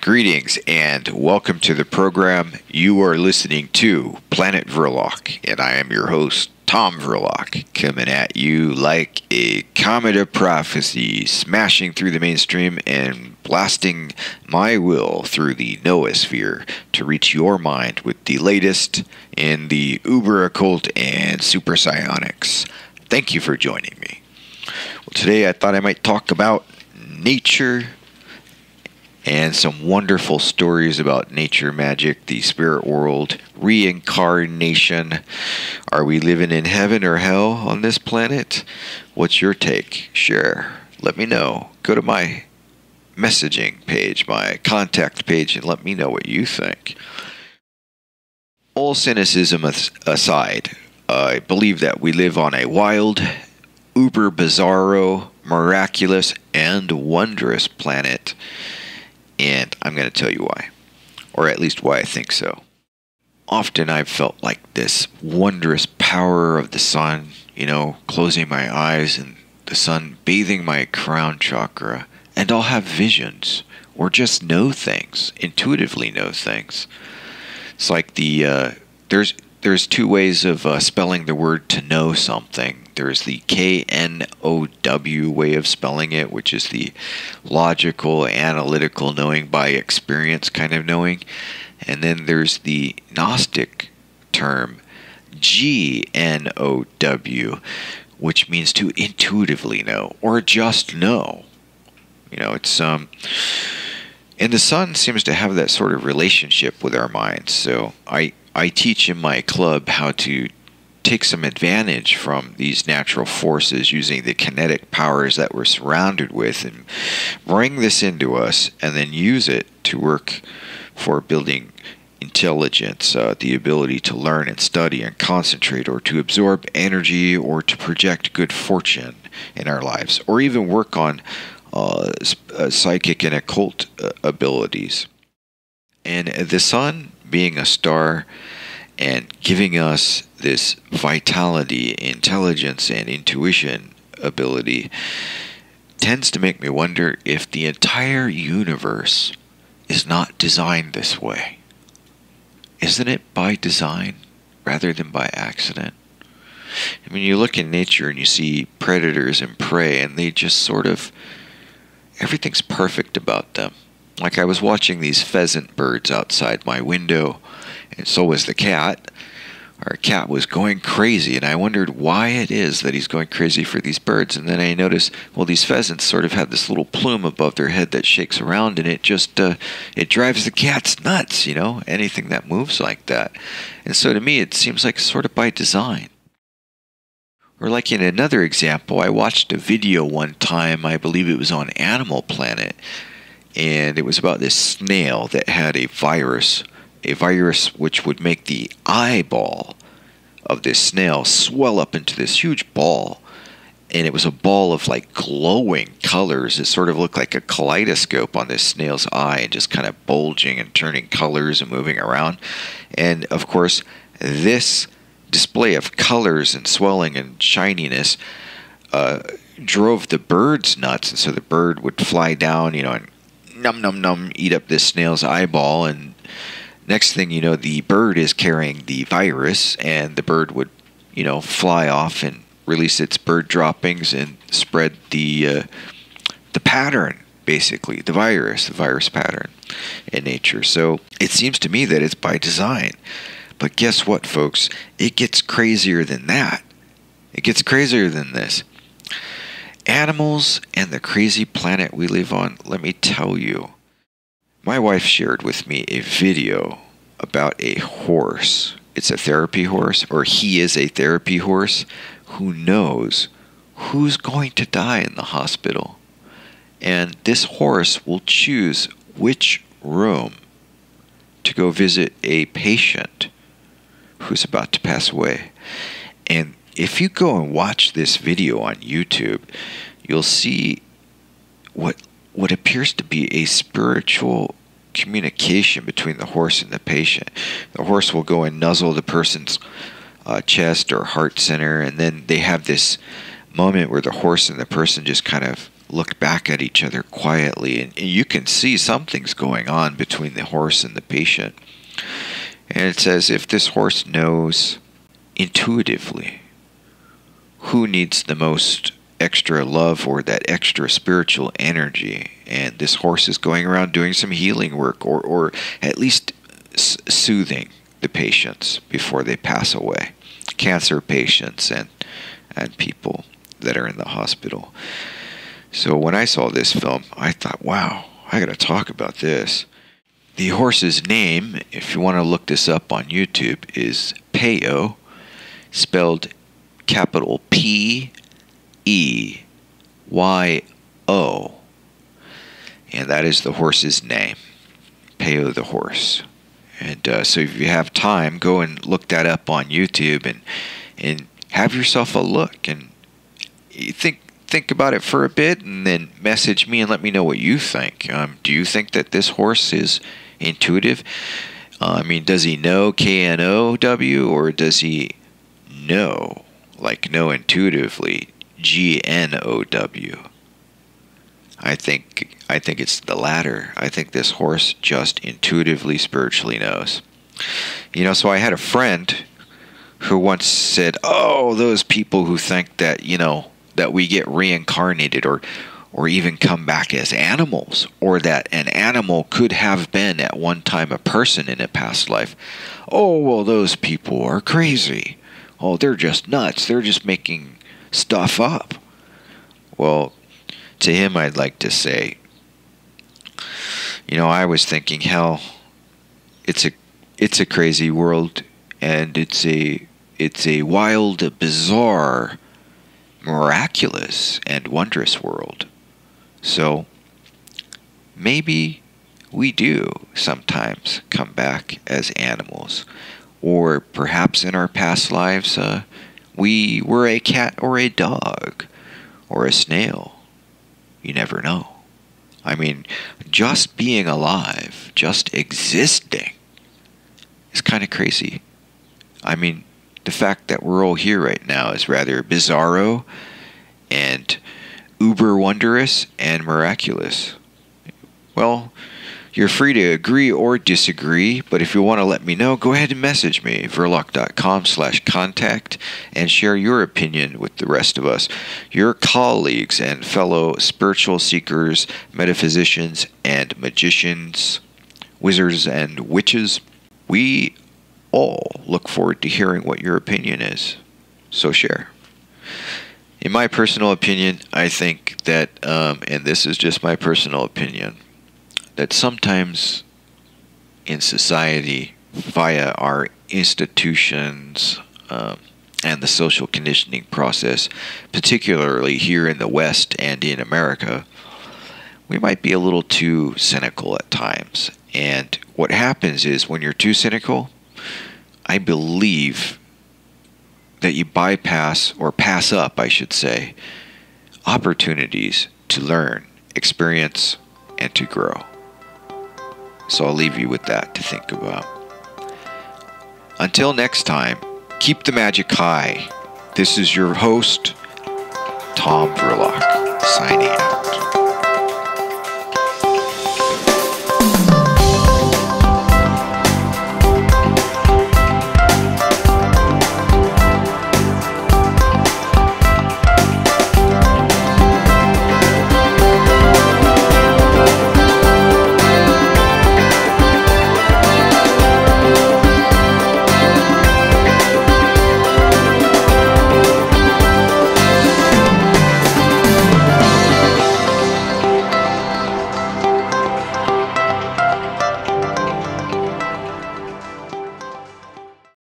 Greetings and welcome to the program. You are listening to Planet Vrilock, and I am your host, Tom Vrilock, coming at you like a comet of prophecy, smashing through the mainstream and blasting my will through the noosphere to reach your mind with the latest in the uber occult and super psionics. Thank you for joining me. Well, today I thought I might talk about nature and some wonderful stories about nature magic, the spirit world, reincarnation. Are we living in heaven or hell on this planet? What's your take? Share. Let me know. Go to my messaging page, my contact page, and let me know what you think. All cynicism aside, I believe that we live on a wild, uber bizarro, miraculous, and wondrous planet. And I'm going to tell you why, or at least why I think so. Often I've felt like this wondrous power of the sun, closing my eyes and the sun bathing my crown chakra, and I'll have visions or just know things, intuitively know things. It's like there's two ways of spelling the word to know something. There's the K-N-O-W way of spelling it, which is the logical, analytical knowing by experience kind of knowing. And then there's the Gnostic term, G-N-O-W, which means to intuitively know or just know. It's and the sun seems to have that sort of relationship with our minds. So I teach in my club how to take some advantage from these natural forces using the kinetic powers that we're surrounded with and bring this into us and then use it to work for building intelligence, the ability to learn and study and concentrate, or to absorb energy, or to project good fortune in our lives, or even work on psychic and occult abilities. And the sun being a star and giving us this vitality, intelligence, and intuition ability tends to make me wonder if the entire universe is not designed this way. Isn't it by design rather than by accident? I mean, you look in nature and you see predators and prey, and they just sort of, everything's perfect about them. Like I was watching these pheasant birds outside my window, and so was the cat. Our cat was going crazy, and I wondered why it is that he's going crazy for these birds. And then I noticed, well, these pheasants sort of have this little plume above their head that shakes around, and it just, it drives the cats nuts, anything that moves like that. And so to me, it seems like sort of by design. Or like in another example, I watched a video one time, I believe it was on Animal Planet, and it was about this snail that had a virus which would make the eyeball of this snail swell up into this huge ball. And it was a ball of like glowing colors. It sort of looked like a kaleidoscope on this snail's eye, and just kind of bulging and turning colors and moving around. And of course, this display of colors and swelling and shininess drove the birds nuts. And so the bird would fly down, and num num num, eat up this snail's eyeball, and next thing you know, the bird is carrying the virus, and the bird would, fly off and release its bird droppings and spread the pattern, basically, the virus pattern in nature. So it seems to me that it's by design. But guess what, folks? It gets crazier than that. It gets crazier than this. Animals and the crazy planet we live on, let me tell you. My wife shared with me a video about a horse. It's a therapy horse, or he is a therapy horse, who knows who's going to die in the hospital. And this horse will choose which room to go visit a patient who's about to pass away. And if you go and watch this video on YouTube, you'll see what appears to be a spiritual communication between the horse and the patient. The horse will go and nuzzle the person's chest or heart center, and then they have this moment where the horse and the person just kind of look back at each other quietly, and you can see something's going on between the horse and the patient. And it's as if this horse knows intuitively who needs the most extra love or that extra spiritual energy. And this horse is going around doing some healing work, or at least soothing the patients before they pass away. Cancer patients and people that are in the hospital. So when I saw this film, I thought, wow, I got to talk about this. The horse's name, if you want to look this up on YouTube, is Peyo, spelled capital P-E-Y-O. And that is the horse's name, Peyo the horse. And so if you have time, go and look that up on YouTube and have yourself a look. And you think about it for a bit, and then message me and let me know what you think. Do you think that this horse is intuitive? Does he know K-N-O-W, or does he know, like know intuitively, G-N-O-W? I think it's the latter. I think this horse just intuitively, spiritually knows. So I had a friend who once said, oh, those people who think that, that we get reincarnated or even come back as animals, or that an animal could have been at one time a person in a past life. Oh, well, those people are crazy. Oh, they're just nuts. They're just making stuff up. Well, to him, I'd like to say, I was thinking, hell, it's a crazy world, and it's a wild, bizarre, miraculous, and wondrous world. So maybe we do sometimes come back as animals, or perhaps in our past lives we were a cat or a dog or a snail. You never know. Just being alive, just existing, is kind of crazy. The fact that we're all here right now is rather bizarro and uber wondrous and miraculous. Well, you're free to agree or disagree, but if you want to let me know, go ahead and message me, vrilock.com/contact, and share your opinion with the rest of us, your colleagues and fellow spiritual seekers, metaphysicians and magicians, wizards and witches. We all look forward to hearing what your opinion is, so share. In my personal opinion, I think that, and this is just my personal opinion, that sometimes in society, via our institutions and the social conditioning process, particularly here in the West and in America, we might be a little too cynical at times. And what happens is, when you're too cynical, I believe that you bypass, or pass up, I should say, opportunities to learn, experience, and to grow. So I'll leave you with that to think about. Until next time, keep the magic high. This is your host, Tom Vrilock, signing out.